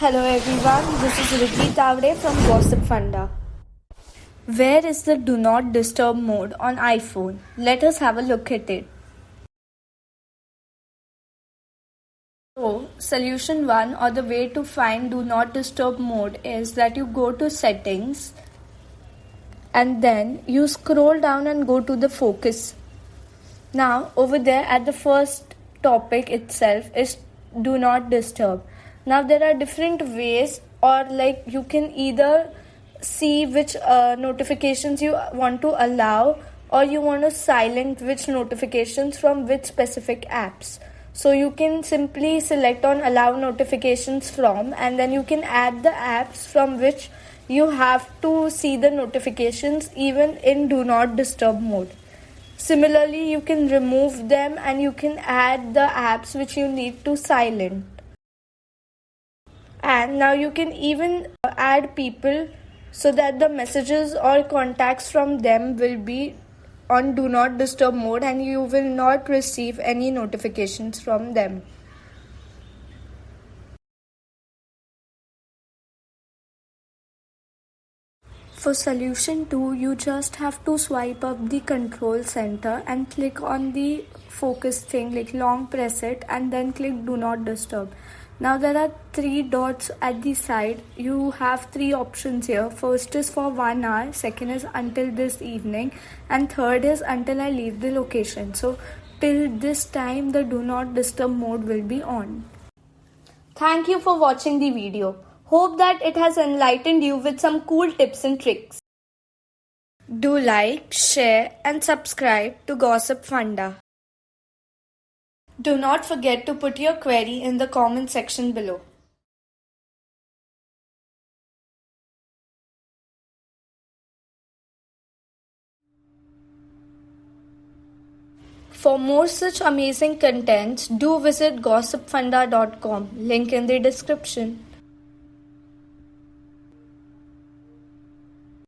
Hello everyone, this is Ricky Tavre from Gossipfunda. Where is the Do Not Disturb mode on iPhone? Let us have a look at it. So, solution 1 or the way to find Do Not Disturb mode is that you go to settings and then you scroll down and go to the focus. Now, over there at the first topic itself is Do Not Disturb. Now, there are different ways, or like you can either see which notifications you want to allow, or you want to silent which notifications from which specific apps. So you can simply select on allow notifications from, and then you can add the apps from which you have to see the notifications even in do not disturb mode. Similarly, you can remove them and you can add the apps which you need to silent. And now you can even add people so that the messages or contacts from them will be on do not disturb mode and you will not receive any notifications from them. For solution 2, you just have to swipe up the control center and click on the focus thing, like long press it and then click do not disturb. Now there are 3 dots at the side. You have 3 options here. First is for 1 hour, second is until this evening, and third is until I leave the location. So till this time the do not disturb mode will be on. Thank you for watching the video. Hope that it has enlightened you with some cool tips and tricks. Do like, share and subscribe to Gossipfunda. Do not forget to put your query in the comment section below. For more such amazing contents, do visit gossipfunda.com. Link in the description.